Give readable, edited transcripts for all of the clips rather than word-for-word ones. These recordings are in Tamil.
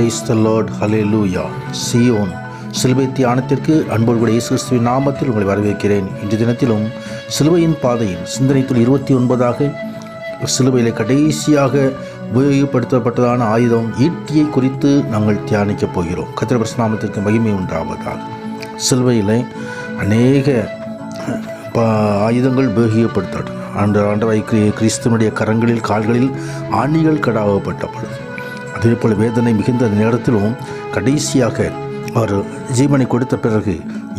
பிரைஸ் தி லார்ட், ஹல்லேலூயா. சீயோன் சிலுவை தியானத்திற்கு அன்போடு கூட இயேசு கிறிஸ்துவின் நாமத்தில் உங்களை வரவேற்கிறேன். இன்று தினத்திலும் சிலுவையின் பாதையின் சிந்தனை துளி 29 சிலுவையில் கடைசியாக உபயோகப்படுத்தப்பட்டதான ஆயுதம் ஈட்டியை குறித்து நாங்கள் தியானிக்கப் போகிறோம். கர்த்தருடைய பரிசுத்த நாமத்திற்கு மகிமை உண்டாவதாக. சிலுவையில் அநேக ஆயுதங்கள் உபயோகப்படுத்தப்பட்டன. ஆண்டவராய் கிறிஸ்துவனுடைய கரங்களில் கால்களில் ஆணிகள் கடாவப்பட்டப்படுது. அதே போல் வேதனை மிகுந்த நேரத்திலும் கடைசியாக அவர் ஜீவனை கொடுத்த பிறகு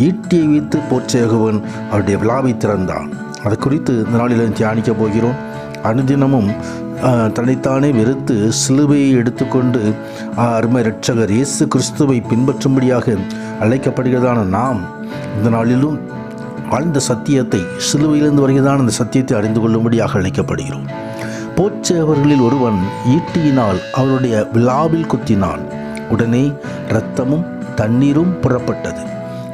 ஈட்டியை வைத்து போர்ச்சேகுவன் அவருடைய விழாவை திறந்தான். அது குறித்து இந்த நாளில் தியானிக்க போகிறோம். அனுதினமும் தன்னைத்தானே வெறுத்து சிலுவையை எடுத்துக்கொண்டு அருமை இரட்சகர் இயேசு கிறிஸ்துவை பின்பற்றும்படியாக அழைக்கப்படுகிறதான நாம் இந்த நாளிலும் வாழ்ந்த சத்தியத்தை, சிலுவையிலிருந்து வருகிறதான அந்த சத்தியத்தை அறிந்து கொள்ளும்படியாக அழைக்கப்படுகிறோம். போர்ச்சேவர்களில் ஒருவன் ஈட்டியினால் அவருடைய விழாவில் குத்தினான். உடனே இரத்தமும் தண்ணீரும் புறப்பட்டது.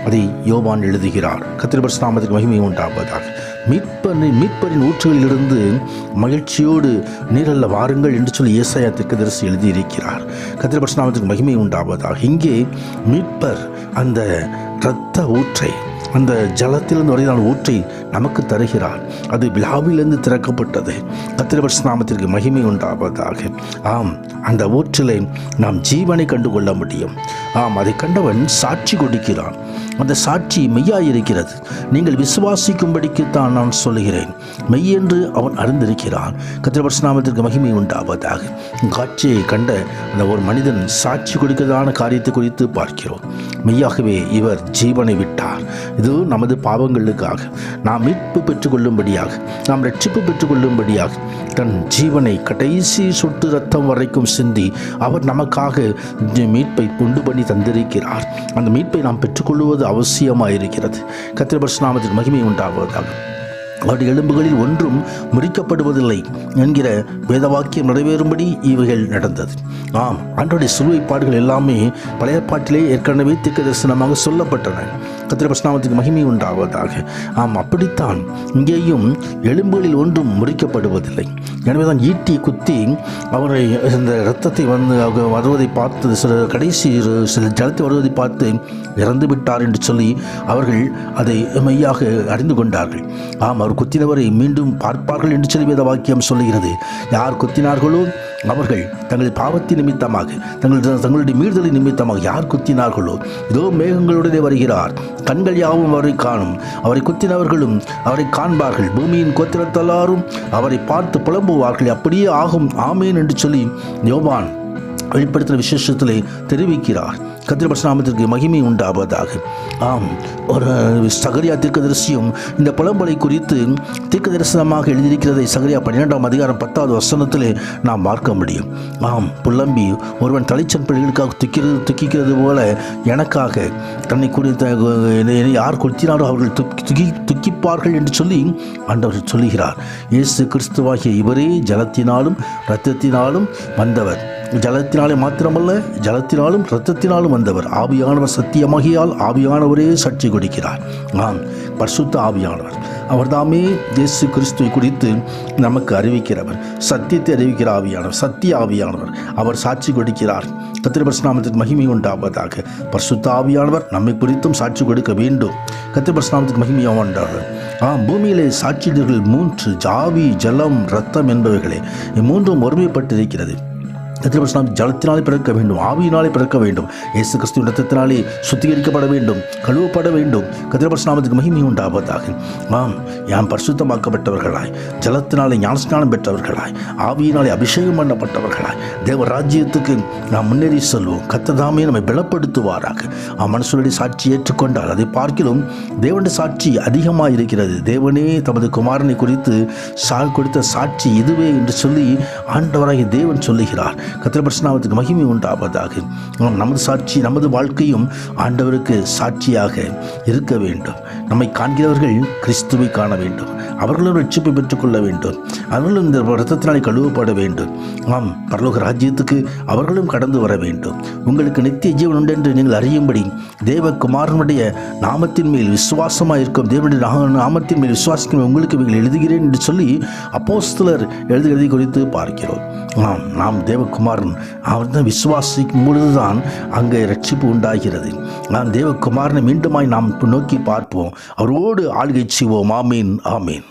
அதை யோவான் எழுதுகிறார். கர்த்தருடைய பரிசுத்த நாமத்திற்கு மகிமை உண்டாவதாக. மீட்பரின் ஊற்றுகளிலிருந்து மகிழ்ச்சியோடு நீரல்ல வாருங்கள் என்று சொல்லி ஏசாயா தீர்க்கதரிசி எழுதியிருக்கிறார். கர்த்தருடைய பரிசுத்த நாமத்திற்கு மகிமை உண்டாவதாக. இங்கே மீட்பர் அந்த இரத்த ஊற்றை, அந்த ஜலத்திலிருந்து வருகிறான ஊற்றை நமக்கு தருகிறார். அது விழாவிலிருந்து திறக்கப்பட்டது. கர்த்தருடைய பரிசுத்த நாமத்திற்கு மகிமை உண்டாவதாக. ஆம், அந்த ஊற்றிலே நாம் ஜீவனை கண்டு கொள்ள முடியும். ஆம், அதை கண்டவன் சாட்சி கொடுக்கிறான். அந்த சாட்சி மெய்யாயிருக்கிறது. நீங்கள் விசுவாசிக்கும்படிக்குத்தான் நான் சொல்லுகிறேன். மெய்யென்று அவன் அறிந்திருக்கிறான். கர்த்தருடைய பரிசுத்த நாமத்திற்கு மகிமை உண்டாவதாக. காட்சியை கண்ட அந்த ஒரு மனிதன் சாட்சி கொடுக்கிறதான காரியத்தை குறித்து பார்க்கிறோம். மெய்யாகவே இவர் ஜீவனை விட்டார். இது நமது பாவங்களுக்காக, நாம் மீட்பு பெற்றுக்கொள்ளும்படியாக, நாம் ரட்சிப்பு பெற்றுக்கொள்ளும்படியாக தன் ஜீவனை கடைசி சொட்டு ரத்தம் வரைக்கும் சிந்தி அவர் நமக்காக மீட்பை உண்டு பண்ணி தந்திருக்கிறார். அந்த மீட்பை நாம் பெற்றுக்கொள்வது அவசியமாயிருக்கிறது. கர்த்தருடைய பரிசுத்த நாமத்திற்கு மகிமை உண்டாவதாக. அவருடைய எலும்புகளில் ஒன்றும் முறிக்கப்படுவதில்லை என்கிற வேதவாக்கியம் நிறைவேறும்படி இவைகள் நடந்தது. ஆம், ஆண்டவருடைய சிலுவை பாடுகள் எல்லாமே பழைய பாட்டிலே ஏற்கனவே தீர்க்க தரிசனமாக சொல்லப்பட்டன. கர்த்தருடைய பரிசுத்த நாமத்திற்கு மகிமை உண்டாவதாக. ஆம், அப்படித்தான் இங்கேயும் எலும்புகளில் ஒன்றும் முறிக்கப்படுவதில்லை. எனவேதான் ஈட்டி குத்தி அவரை இந்த இரத்தத்தை வருவதை பார்த்து, கடைசி சில ஜலத்தை வருவதை பார்த்து இறந்து விட்டார் என்று சொல்லி அவர்கள் அதை மெய்யாக அறிந்து கொண்டார்கள். ஆம், அவர் குத்தினவரை மீண்டும் பார்ப்பார்கள் என்று சொல்லி வேத வாக்கியம் சொல்லுகிறது. யார் குத்தினார்களோ அவர்கள் தங்கள் பாவத்தின் நிமித்தமாக, தங்களுடைய மீறுதலை நிமித்தமாக யார் குத்தினார்களோ, இதோ மேகங்களுடனே வருகிறார், கண்கள் யாவும் அவரை காணும், அவரை குத்தினவர்களும் அவரை காண்பார்கள், பூமியின் கோத்திரத்தெல்லாரும் அவரை பார்த்து புலம்புவார்கள், அப்படியே ஆகும், ஆமேன் என்று சொல்லி யோவான் வெளிப்படுத்தின விசேஷத்திலே தெரிவிக்கிறார். கர்த்தருடைய பரிசுத்த நாமத்திற்கு மகிமை உண்டாவதாக. ஆம், ஒரு சகரியா தீர்க்கதரிசியும் இந்த புலம்பலை குறித்து தீர்க்க தரிசனமாக எழுதியிருக்கிறதை சகரியா 12 நாம் பார்க்க முடியும். ஆம், புலம்பி ஒருவன் தலைச்சன் பிள்ளைகளுக்காக துக்கிக்கிறது போல எனக்காக தன்னை குறித்த யார் கொடுத்தினாரோ அவர்கள் துக்கிப்பார்கள் என்று சொல்லி ஆண்டவர் சொல்லுகிறார். இயேசு கிறிஸ்துவாகிய இவரே ஜலத்தினாலும் இரத்தத்தினாலும் வந்தவர். ஜலத்தினாலே மாத்திரமல்ல, ஜலத்தினாலும் இரத்தத்தினாலும் வந்தவர். ஆவியானவர் சத்தியமாகியால் ஆவியானவரே சாட்சி கொடுக்கிறார். ஆம், பரிசுத்த ஆவியானவர் அவர்தாமே இயேசு கிறிஸ்துவை குறித்து நமக்கு அறிவிக்கிறவர். சத்தியத்தை அறிவிக்கிற ஆவியானவர், சத்திய ஆவியானவர், அவர் சாட்சி கொடுக்கிறார். கர்த்தருடைய பரிசுத்த நாமத்திற்கு மகிமை உண்டாவதாக. பரிசுத்த ஆவியானவர் நம்மை குறித்தும் சாட்சி கொடுக்க வேண்டும். கர்த்தருடைய பரிசுத்த நாமத்திற்கு மகிமை உண்டாவதாக. பூமியிலே சாட்சியர்கள் 3, ஆவி, ஜலம், இரத்தம் என்பவைகளே இம்மூன்றும் ஒருமைப்பட்டிருக்கிறது. ஜலத்தினாலே பிறக்க வேண்டும், ஆவியினாலே பிறக்க வேண்டும், இயேசு கிறிஸ்துவின் இரத்தத்தினாலே சுத்திகரிக்கப்பட வேண்டும், கழுவப்பட வேண்டும். கர்த்தருடைய பரிசுத்த நாமத்திற்கு மகிமை உண்டாவதாக. ஆம், யாம் பரிசுத்தமாக்கப்பட்டவர்களாய், ஜலத்தினாலே ஞானஸ்நானம் பெற்றவர்களாய், ஆவியினாலே அபிஷேகம் பண்ணப்பட்டவர்களாய் தேவ ராஜ்யத்துக்கு நாம் முன்னேறி செல்வோம். கர்த்தர் தாமே நம்மை பலப்படுத்துவாராக. மனுஷனுடைய சாட்சி ஏற்றுக்கொண்டால் அதை பார்க்கிலும் தேவனுடைய சாட்சி அதிகமாக இருக்கிறது. தேவனே தமது குமாரனை குறித்து கொடுத்த சாட்சி இதுவே என்று சொல்லி ஆண்டவராகிய தேவன் சொல்லுகிறார். கர்த்தருடைய பரிசுத்த நாமத்திற்கு மகிமை உண்டாவதாக. நமது சாட்சி, நமது வாழ்க்கையும் ஆண்டவருக்கு சாட்சியாக இருக்க வேண்டும். நம்மை காண்கிறவர்கள் கிறிஸ்துவை காண வேண்டும். அவர்களும் ரட்சிப்பை பெற்றுக்கொள்ள வேண்டும். அவர்களும் இந்த இரத்தத்தினாலே கழுவப்பட வேண்டும். ஆம், பரலோக ராஜ்யத்துக்கு அவர்களும் கடந்து வர வேண்டும். உங்களுக்கு நித்திய ஜீவன் உண்டு என்று நீங்கள் அறியும்படி தேவகுமாரனுடைய நாமத்தின் மேல் விசுவாசமாக இருக்கும், தேவனுடைய நாமத்தின் மேல் விசுவாசிக்கும் உங்களுக்கு இவைகள் எழுதுகிறேன் என்று சொல்லி அப்போஸ்தலர் எழுதி குறித்து பார்க்கிறோம். நாம் தேவகுமாரன் அவர் தான் விசுவாசிக்கும் பொழுதுதான் அங்கே ரட்சிப்பு உண்டாகிறது. நாம் தேவகுமாரனை மீண்டுமாய் நாம் நோக்கி பார்ப்போம், அவரோடு ஆளுகை செய்வோம். ஆமீன், ஆமீன்.